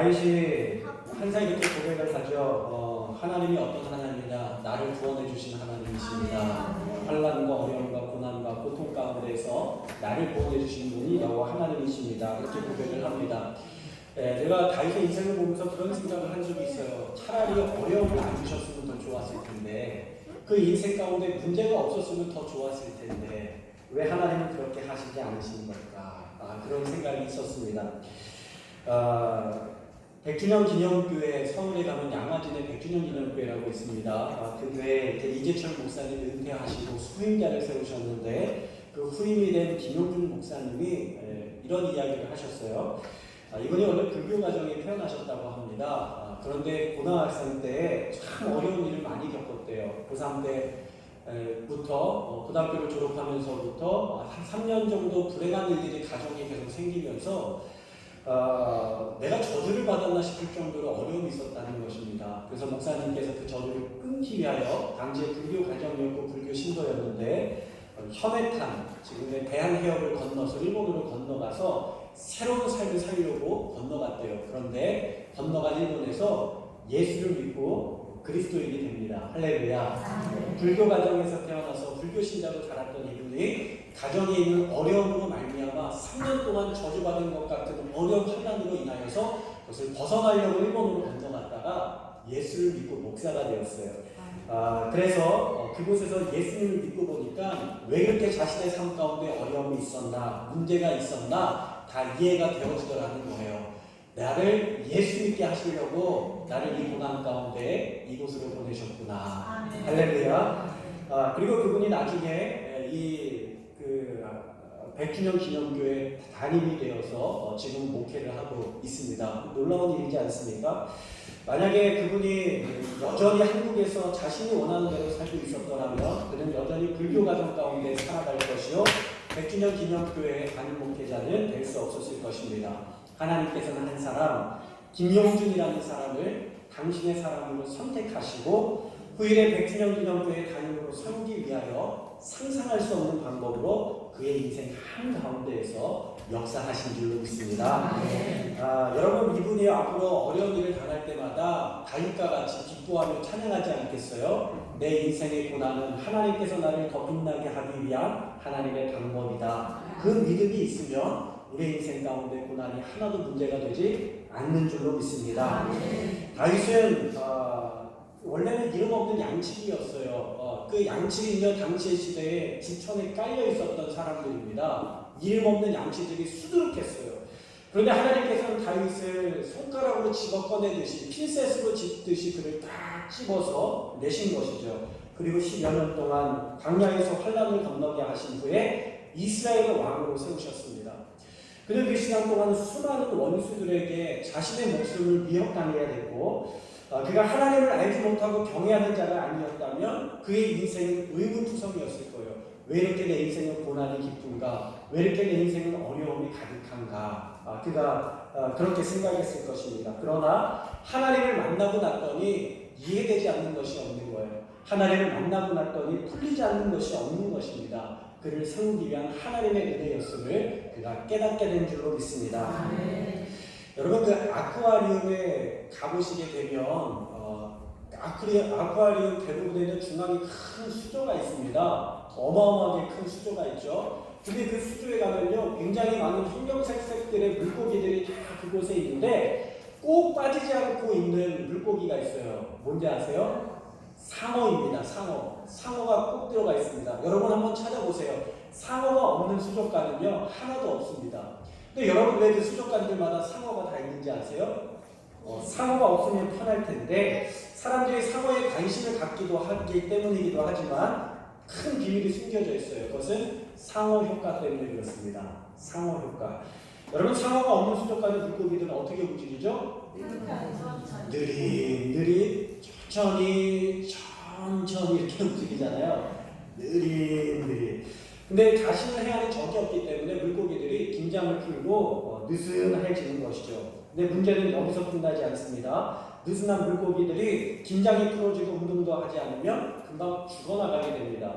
다윗이 항상 이렇게 고백을 하죠. 하나님이 어떤 하나님이냐, 나를 구원해 주신 하나님이십니다. 환난과 어려움과 고난과 고통 가운데서 나를 구원해 주신 분이 여호와 하나님이십니다. 이렇게 고백을 합니다. 제가 다윗의 인생을 보면서 그런 생각을 한 적이 있어요. 차라리 어려움을 안 주셨으면 더 좋았을 텐데, 그 인생 가운데 문제가 없었으면 더 좋았을 텐데, 왜 하나님은 그렇게 하시지 않으시는 걸까? 그런 생각이 있었습니다. 100주년 기념교회, 서울에 가면 양화진에 100주년 기념교회라고 있습니다. 그 교회에 이재철 목사님이 은퇴하시고 수임자를 세우셨는데, 그 후임이 된 김용준 목사님이 이런 이야기를 하셨어요. 이분이 원래 불교 가정에 태어나셨다고 합니다. 그런데 고등학생 때 참 어려운 일을 많이 겪었대요. 고3 때부터 고등학교를 졸업하면서부터 한 3년 정도 불행한 일들이 가정에 계속 생기면서 내가 저주를 받았나 싶을 정도로 어려움이 있었다는 것입니다. 그래서 목사님께서 그 저주를 끊기 위하여 당시에 불교 가정이었고 불교 신도였는데 현해탄, 지금의 대한해협을 건너서 일본으로 건너가서 새로운 삶을 살려고 건너갔대요. 그런데 건너간 일본에서 예수를 믿고 그리스도인이 됩니다. 할렐루야. 불교 가정에서 태어나서 불교 신자로 자랐던 이분이 가정에 있는 어려움으로 말미암아 3년 동안 저주받은 것 같은 어려운 환난으로 인하여서 그것을 벗어나려고 일본으로 건너갔다가 예수를 믿고 목사가 되었어요. 그래서 그곳에서 예수님을 믿고 보니까 왜 이렇게 자신의 삶 가운데 어려움이 있었나, 문제가 있었나 다 이해가 되어지더라는 거예요. 나를 예수 믿게 하시려고 나를 이 고난 가운데 이곳으로 보내셨구나. 할렐루야. 그리고 그분이 나중에 이 100주년 기념교회 담임이 되어서 지금 목회를 하고 있습니다. 놀라운 일이지 않습니까? 만약에 그분이 여전히 한국에서 자신이 원하는 대로 살고 있었더라면 그는 여전히 불교 가정 가운데 살아갈 것이요 100주년 기념교회의 담임 목회자는 될 수 없었을 것입니다. 하나님께서는 한 사람, 김용준이라는 사람을 당신의 사람으로 선택하시고 후일에 100주년 기념교회 담임으로 세우기 위하여 상상할 수 없는 방법으로 그의 인생 한가운데에서 역사하신 줄로 믿습니다. 여러분, 이분이 앞으로 어려운 일을 당할 때마다 다윗과 같이 기뻐하며 찬양하지 않겠어요? 내 인생의 고난은 하나님께서 나를 더 빛나게 하기 위한 하나님의 방법이다. 그 믿음이 있으면 우리 인생 가운데 고난이 하나도 문제가 되지 않는 줄로 믿습니다. 다윗은 원래는 이름 없는 양치기였어요. 그 양치기는 당시의 시대에 지천에 깔려 있었던 사람들입니다. 이름 없는 양치들이 수두룩했어요. 그런데 하나님께서는 다윗을 손가락으로 집어 꺼내듯이 핀셋으로 짚듯이 그를 딱 집어서 내신 것이죠. 그리고 10여 년 동안 광야에서 환란을 건너게 하신 후에 이스라엘의 왕으로 세우셨습니다. 그는 그 시간 동안 수많은 원수들에게 자신의 목숨을 위협당해야 됐고 그가 하나님을 알지 못하고 경외하는 자가 아니었다면 그의 인생은 의문투성이었을 거예요. 왜 이렇게 내 인생은 고난이 깊은가? 왜 이렇게 내 인생은 어려움이 가득한가? 그가 그렇게 생각했을 것입니다. 그러나 하나님을 만나고 났더니 이해되지 않는 것이 없는 거예요. 하나님을 만나고 났더니 풀리지 않는 것이 없는 것입니다. 그를 세우기 위한 하나님의 은혜였음을 그가 깨닫게 된 줄로 믿습니다. 여러분, 그 아쿠아리움에 가보시게 되면 아쿠아리움 대부분에는 중앙에 큰 수조가 있습니다. 어마어마하게 큰 수조가 있죠. 근데 그 수조에 가면요 굉장히 많은 형형색색들의 물고기들이 다 그곳에 있는데 꼭 빠지지 않고 있는 물고기가 있어요. 뭔지 아세요? 상어입니다. 상어가 꼭 들어가 있습니다. 여러분 한번 찾아보세요. 상어가 없는 수족관은요 하나도 없습니다. 근데 여러분 왜 그 수족관들마다 상어가 다 있는지 아세요? 상어가 없으면 편할 텐데 사람들이 상어에 관심을 갖기도 하기 때문이기도 하지만 큰 비밀이 숨겨져 있어요. 그것은 상어 효과 때문에 그렇습니다. 상어 효과. 여러분, 상어가 없는 수족관의 물고기들은 어떻게 움직이죠? 느릿느릿 천천히 이렇게 움직이잖아요. 느릿느릿. 근데 자신을 해하는 적이 없기 때문에 물고기들이 긴장을 풀고 느슨해지는 것이죠. 근데 문제는 여기서 끝나지 않습니다. 느슨한 물고기들이 긴장이 풀어지고 운동도 하지 않으면 금방 죽어나가게 됩니다.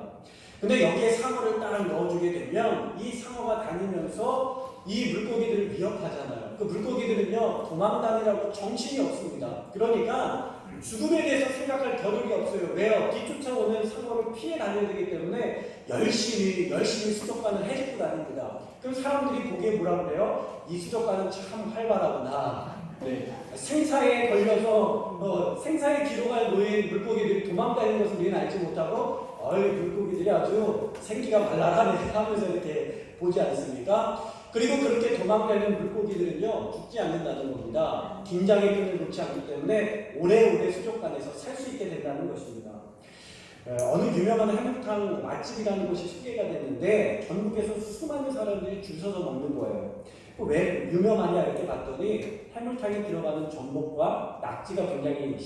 근데 여기에 상어를 딱 넣어주게 되면 이 상어가 다니면서 이 물고기들을 위협하잖아요. 그 물고기들은요 도망다니라고 정신이 없습니다. 그러니까 죽음에 대해서 생각할 겨를이 없어요. 왜요? 뒤쫓아오는 상어를 피해 다녀야 되기 때문에 열심히 수족관을 해집고 다닙니다. 그럼 사람들이 보기에 뭐라 그래요? 이 수족관은 참 활발하구나. 네. 생사에 걸려서 생사의 기로가 놓인 물고기들이 도망다니는 것을 우리는 알지 못하고 물고기들이 아주 생기가 발랄하네 하면서 이렇게 보지 않습니까? 그리고 그렇게 도망다니는 물고기들은요 죽지 않는다는 겁니다. 긴장의 끈을 놓지 않기 때문에 오래오래 수족관에서 살 수 있게 된다는 것입니다. 어느 유명한 해물탕 맛집이라는 곳이 소개가 됐는데 전국에서 수많은 사람들이 줄 서서 먹는 거예요. 왜 유명하냐 이렇게 봤더니 해물탕에 들어가는 전복과 낙지가 굉장히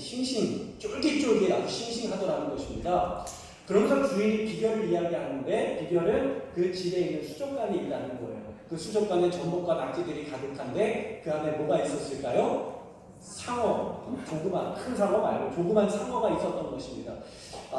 쫄깃쫄깃 아주 싱싱하더라는 것입니다. 그러면서 주인이 비결을 이야기하는데 비결은 그 집에 있는 수족관이 있다는 거예요. 그 수족관에 전복과 낙지들이 가득한데 그 안에 뭐가 있었을까요? 상어, 조그만 큰 상어 말고 조그만 상어가 있었던 것입니다.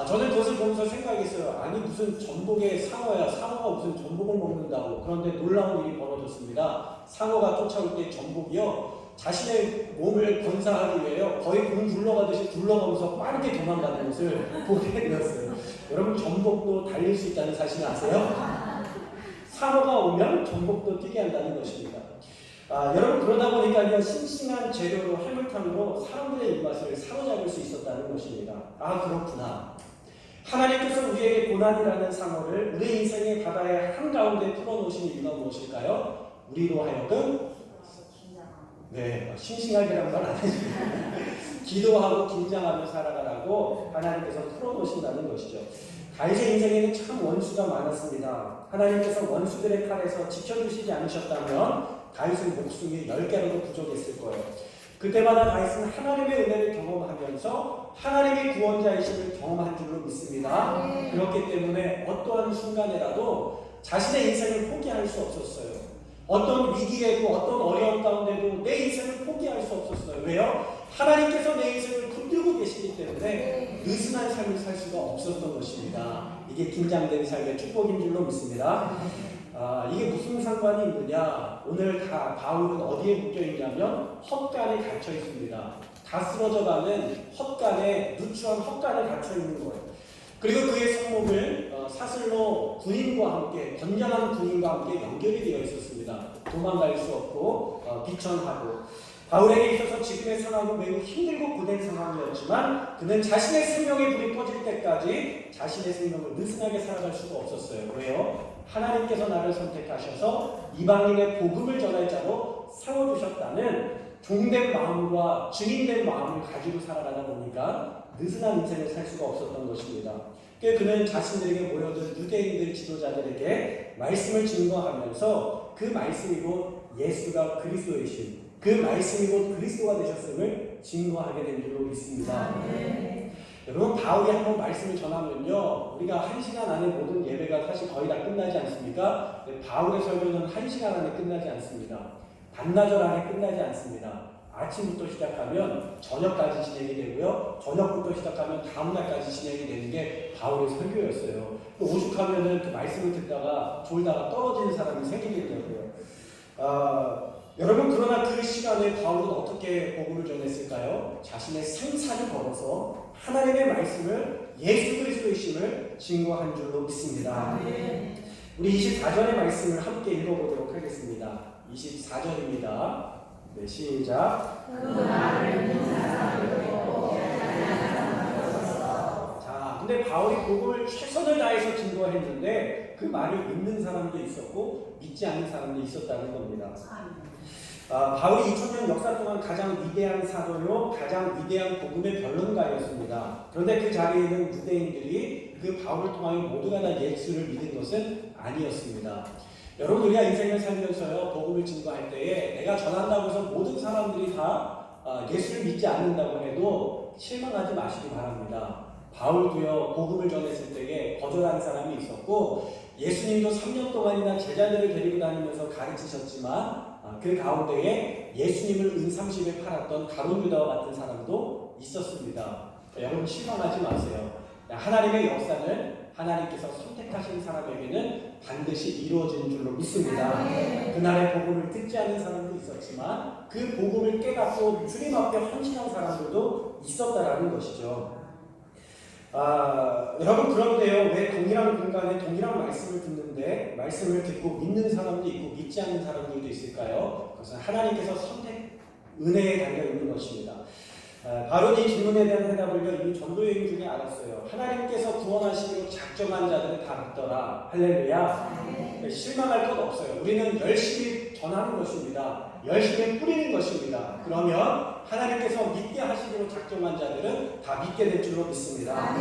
저는 그것을 보면서 생각했어요. 아니 무슨 전복의 상어야, 상어가 무슨 전복을 먹는다고. 그런데 놀라운 일이 벌어졌습니다. 상어가 쫓아올 때 전복이요 자신의 몸을 건사하기 위해요 거의 공 굴러가듯이 굴러가면서 빠르게 도망가는 것을 보게 되었어요. 여러분 전복도 달릴 수 있다는 사실 아세요? 상어가 오면 전복도 뛰게 한다는 것입니다. 여러분 그러다 보니까 싱싱한 재료로 해물탕으로 사람들의 입맛을 사로잡을 수 있었다는 것입니다. 그렇구나. 하나님께서 우리에게 고난이라는 상어를 우리 인생의 바다의 한가운데 풀어놓으신 이유가 무엇일까요? 우리로 하여금 싱싱하게란 건 아니지만 기도하고 긴장하며 살아가라고 하나님께서 풀어놓으신다는 것이죠. 다윗의 인생에는 참 원수가 많았습니다. 하나님께서 원수들의 칼에서 지켜주시지 않으셨다면 다윗은 목숨이 10개라도 부족했을 거예요. 그때마다 다윗은 하나님의 은혜를 경험하면서 하나님의 구원자이심을 경험한 줄로 믿습니다. 그렇기 때문에 어떠한 순간에라도 자신의 인생을 포기할 수 없었어요. 어떤 위기에도 어떤 어려움 가운데도 내 인생을 포기할 수 없었어요. 왜요? 하나님께서 내 인생을 붙들고 계시기 때문에 느슨한 삶을 살 수가 없었던 것입니다. 이게 긴장된 삶의 축복인 줄로 믿습니다. 이게 무슨 상관이 있느냐? 오늘 바울은 어디에 묶여 있냐면 헛간에 갇혀 있습니다. 다 쓰러져가는 헛간에 누추한 헛간에 갇혀 있는 거예요. 그리고 그의 성목을 사슬로 군인과 함께 건장한 군인과 함께 연결이 되어 있었습니다. 도망갈 수 없고 비천하고 바울에게 있어서 지금의 상황은 매우 힘들고 고된 상황이었지만 그는 자신의 생명의 불이 꺼질 때까지 자신의 생명을 느슨하게 살아갈 수가 없었어요. 왜요? 하나님께서 나를 선택하셔서 이방인의 복음을 전할 자로 세워주셨다는 종된 마음과 증인된 마음을 가지고 살아가다 보니까 느슨한 인생을 살 수가 없었던 것입니다. 그는 자신들에게 모여든 유대인들 지도자들에게 말씀을 증거하면서 그 말씀이 곧 예수가 그리스도이신 그 말씀이 곧 그리스도가 되셨음을 증거하게 된 줄로 믿습니다. 여러분 바울이 한번 말씀을 전하면요 우리가 1시간 안에 모든 예배가 사실 거의 다 끝나지 않습니까? 바울의 설교는 1시간 안에 끝나지 않습니다. 반나절 안에 끝나지 않습니다. 아침부터 시작하면 저녁까지 진행이 되고요. 저녁부터 시작하면 다음날까지 진행이 되는 게 바울의 설교였어요. 또 오죽하면은 그 말씀을 듣다가 졸다가 떨어지는 사람이 생기겠더라고요. 여러분 그러나 그 시간에 바울은 어떻게 복음을 전했을까요? 자신의 생사를 걸어서 하나님의 말씀을 예수 그리스도이심을 증거한 줄로 믿습니다. 우리 24절의 말씀을 함께 읽어보도록 하겠습니다. 24절입니다. 네, 시작. 자, 근데 바울이 복음을 최선을 다해서 증거했는데 그 말을 믿는 사람도 있었고 믿지 않는 사람도 있었다는 겁니다. 바울이 2000년 역사 동안 가장 위대한 사도요, 가장 위대한 복음의 변론가였습니다. 그런데 그 자리에 있는 유대인들이 그 바울을 통하여 모두가 다 예수를 믿은 것은 아니었습니다. 여러분 우리가 인생을 살면서요 복음을 증거할 때에 내가 전한다고 해서 모든 사람들이 다 예수를 믿지 않는다고 해도 실망하지 마시기 바랍니다. 바울도요 복음을 전했을 때에 거절한 사람이 있었고 예수님도 3년 동안이나 제자들을 데리고 다니면서 가르치셨지만 그 가운데에 예수님을 은 30에 팔았던 가룟 유다와 같은 사람도 있었습니다. 여러분 실망하지 마세요. 하나님의 역사는 하나님께서 선택하신 사람에게는 반드시 이루어지는 줄로 믿습니다. 그날의 복음을 듣지 않은 사람도 있었지만 그 복음을 깨닫고 주님 앞에 헌신한 사람들도 있었다라는 것이죠. 여러분, 그런데요, 왜 동일한 공간에 동일한 말씀을 듣는데 말씀을 듣고 믿는 사람도 있고 믿지 않는 사람들도 있을까요? 그것은 하나님께서 선택 은혜에 달려 있는 것입니다. 바로 이 질문에 대한 해답을 이미 전도 여행 중에 알았어요. 하나님께서 구원하시기로 작정한 자들은 다 믿더라. 할렐루야. 실망할 것 없어요. 우리는 열심히 전하는 것입니다. 열심히 뿌리는 것입니다. 그러면 하나님께서 믿게 하시기로 작정한 자들은 다 믿게 될 줄로 믿습니다.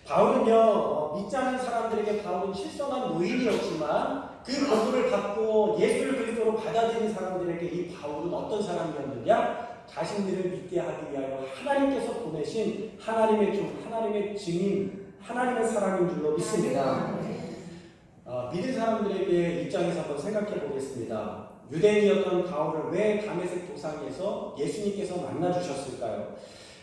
바울은요, 믿지 않는 사람들에게 바울은 실성한 노인이었지만 그 복음을 받고 예수를 그리스도로 받아들인 사람들에게 이 바울은 어떤 사람이었느냐? 자신들을 믿게 하기 위하여 하나님께서 보내신 하나님의 종, 하나님의 증인, 하나님의 사람인 줄로 믿습니다. 믿은 사람들에게 입장에서 한번 생각해 보겠습니다. 유대인이었던 바울을 왜 다메섹 도상에서 예수님께서 만나주셨을까요?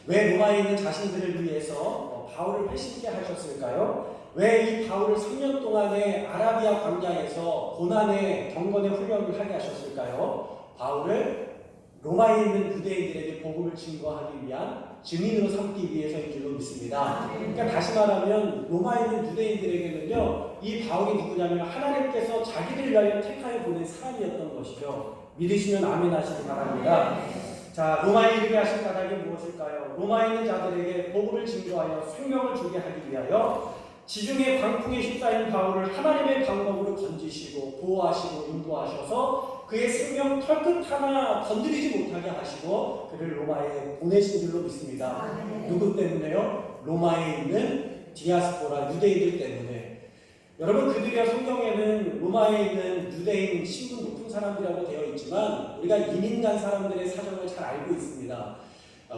왜 로마에 있는 자신들을 위해서 바울을 회심케 하셨을까요? 왜 이 바울을 3년 동안의 아라비아 광야에서 고난의 경건의 훈련을 하게 하셨을까요? 바울을 로마에 있는 유대인들에게 복음을 증거하기 위한 증인으로 삼기 위해서인 줄로 믿습니다. 그러니까 다시 말하면 로마에 있는 유대인들에게는요, 이 바울이 누구냐면 하나님께서 자기를 위하여 택하여 보낸 사람이었던 것이죠. 믿으시면 아멘 하시기 바랍니다. 자, 로마에 이르게 하신 까닭이 무엇일까요? 로마에 있는 자들에게 복음을 증거하여 생명을 주게 하기 위하여 지중해 광풍에 휩싸인 바울을 하나님의 방법으로 건지시고 보호하시고 인도하셔서 그의 생명 털끝 하나 건드리지 못하게 하시고 그를 로마에 보내신 줄로 믿습니다. 누구 때문에요? 로마에 있는 디아스포라 유대인들 때문에. 여러분, 그들이야 성경에는 로마에 있는 유대인 신분 높은 사람들이라고 되어 있지만 우리가 이민 간 사람들의 사정을 잘 알고 있습니다.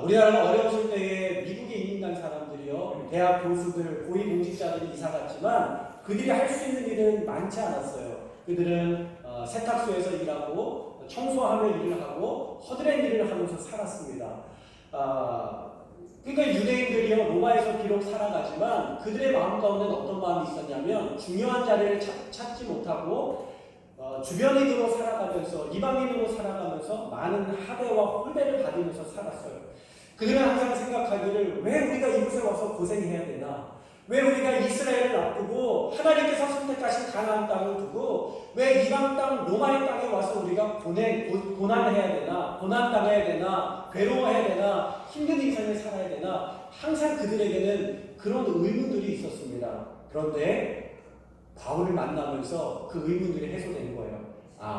우리나라가 어려웠을 때에 미국에 이민 간 사람들이요, 대학 교수들, 고위공직자들이 이사 갔지만 그들이 할 수 있는 일은 많지 않았어요. 그들은 세탁소에서 일하고 청소하며 일을 하고 허드렛 일을 하면서 살았습니다. 그러니까 유대인들이요, 로마에서 비록 살아가지만 그들의 마음 가운데는 어떤 마음이 있었냐면 중요한 자리를 찾지 못하고 주변인으로 살아가면서 이방인으로 살아가면서 많은 하대와 홀대를 받으면서 살았어요. 그들은 항상 생각하기를 왜 우리가 이곳에 와서 고생해야 되나? 왜 우리가 이스라엘을 놔두고 하나님께서 선택하신 가나안 땅을 두고 왜 이방 땅 로마의 땅에 와서 우리가 고난해야 되나? 고난당해야 되나? 괴로워해야 되나? 힘든 인생을 살아야 되나? 항상 그들에게는 그런 의문들이 있었습니다. 그런데 바울을 만나면서 그 의문들이 해소된 거예요.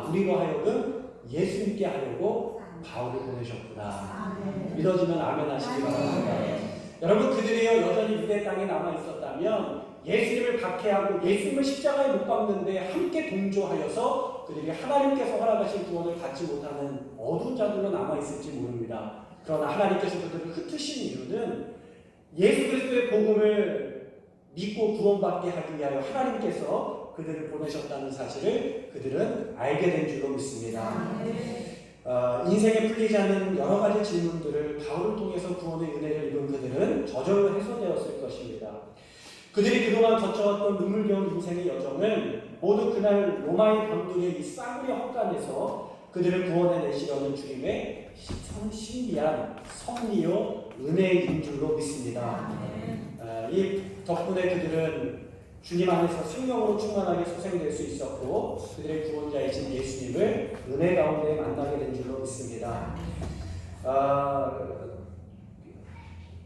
우리로 하여금 예수 믿게 하려고 바울을 보내셨구나. 믿어지면 아멘 하시기 바랍니다. 여러분, 그들이요 여전히 유대 땅에 남아 있었다면 예수님을 박해하고 예수님을 십자가에 못 박는데 함께 동조하여서 그들이 하나님께서 허락하신 구원을 받지 못하는 어두운 자들로 남아 있을지 모릅니다. 그러나 하나님께서 그들을 흩으신 이유는 예수 그리스도의 복음을 믿고 구원받게 하기 위하여 하나님께서 그들을 보내셨다는 사실을 그들은 알게 된 줄로 믿습니다. 인생에 풀리지 않는 여러 가지 질문들을 바울을 통해서 구원의 은혜를 입은 그들은 저절로 해소되었을 것입니다. 그들이 그동안 거쳐왔던 눈물겨운 인생의 여정은 모두 그날 로마의 병들의 이 싸구려 헛간에서 그들을 구원해내시려는 주님의 신비한 섭리요 은혜인 줄로 믿습니다. 이 덕분에 그들은 주님 안에서 생명으로 충만하게 소생될 수 있었고 그들의 구원자이신 예수님을 은혜 가운데 만나게 된 줄로 믿습니다.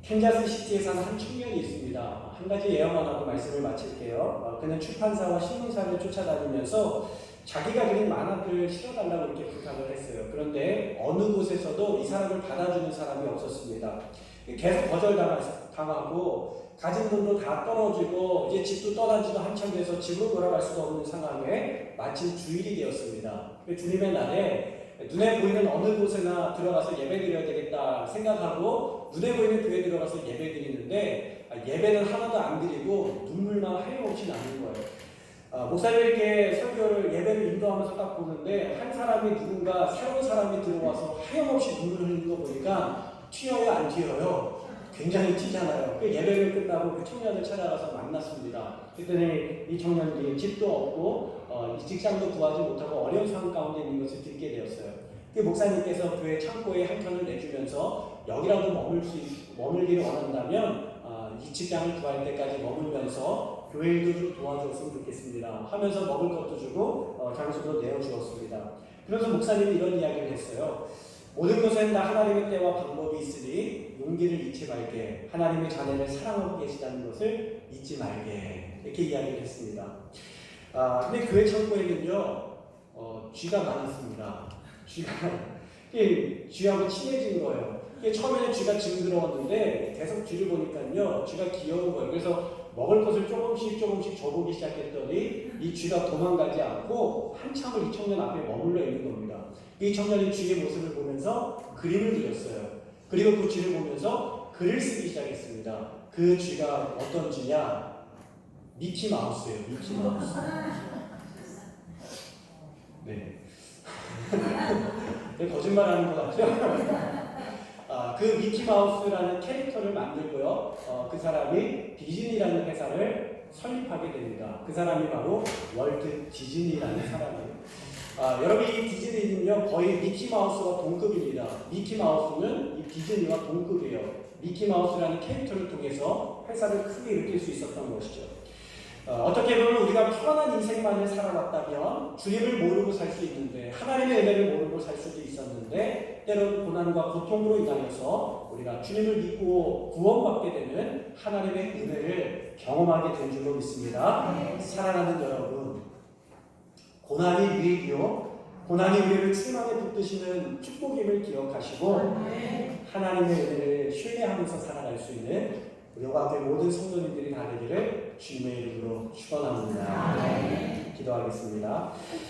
캔자스 시티에 사는 한 청년이 있습니다. 한 가지 예언만 하고 말씀을 마칠게요. 그는 출판사와 신문사를 쫓아다니면서 자기가 그린 만화를 실어달라고 이렇게 부탁을 했어요. 그런데 어느 곳에서도 이 사람을 받아주는 사람이 없었습니다. 계속 거절당하고 가진 돈도 다 떨어지고 이제 집도 떠난 지도 한참 돼서 집으로 돌아갈 수도 없는 상황에 마침 주일이 되었습니다. 주님의 날에 눈에 보이는 어느 곳에나 들어가서 예배드려야 되겠다 생각하고 눈에 보이는 교회에 들어가서 예배드리는데 예배는 하나도 안 드리고 눈물만 하염없이 나는 거예요. 목사님께 설교를 예배를 인도하면서 딱 보는데 한 사람이 누군가 새로운 사람이 들어와서 하염없이 눈물을 흘리는 거 보니까 튀어요 안 튀어요? 굉장히 튀잖아요. 그 예배를 끝나고 그 청년을 찾아가서 만났습니다. 그랬더니 이 청년들이 집도 없고 이 직장도 구하지 못하고 어려운 상황 가운데 있는 것을 듣게 되었어요. 그 목사님께서 교회 창고에 한 칸을 내주면서 여기라도 머물기를 원한다면 이 직장을 구할 때까지 머물면서 교회 일도 좀 도와줬으면 좋겠습니다 하면서 먹을 것도 주고 장소도 내어주었습니다. 그래서 목사님이 이런 이야기를 했어요. 모든 것엔 다 하나님의 때와 방법이 있으니 용기를 잃지 말게, 하나님의 자녀를 사랑하고 계시다는 것을 잊지 말게, 이렇게 이야기를 했습니다. 근데 교회 창고에는요 쥐가 많았습니다. 쥐하고 친해진 거예요. 처음에는 쥐가 징그러웠는데 계속 쥐를 보니까요 쥐가 귀여운 거예요. 그래서 먹을 것을 조금씩 줘보기 시작했더니 이 쥐가 도망가지 않고 한참을 이 청년 앞에 머물러 있는 겁니다. 이 청년이 쥐의 모습을 보면서 그림을 그렸어요. 그리고 그 쥐를 보면서 글을 쓰기 시작했습니다. 그 쥐가 어떤 쥐냐? 미키마우스예요. 미키마우스. 네. 거짓말하는 것 같죠? 그 미키마우스라는 캐릭터를 만들고요. 그 사람이 디즈니라는 회사를 설립하게 됩니다. 그 사람이 바로 월트 디즈니라는 사람이에요. 여러분 이 디즈니는요 거의 미키마우스와 동급입니다. 미키마우스는 이 디즈니와 동급이에요. 미키마우스라는 캐릭터를 통해서 회사를 크게 일으킬 수 있었던 것이죠. 어떻게 보면 우리가 편안한 인생만을 살아왔다면 주님을 모르고 살 수 있는데 하나님의 은혜를 모르고 살 수도 있었는데 때로는 고난과 고통으로 인하여서 우리가 주님을 믿고 구원받게 되는 하나님의 은혜를 경험하게 된 줄로 믿습니다. 사랑하는 여러분, 고난이 유익이요 고난이 우리를 충만에 붙드시는 축복임을 기억하시고 하나님의 은혜를 신뢰하면서 살아갈 수 있는 우리와 함께 모든 성도님들이 다 되기를 주님의 이름으로 축원합니다. 기도하겠습니다.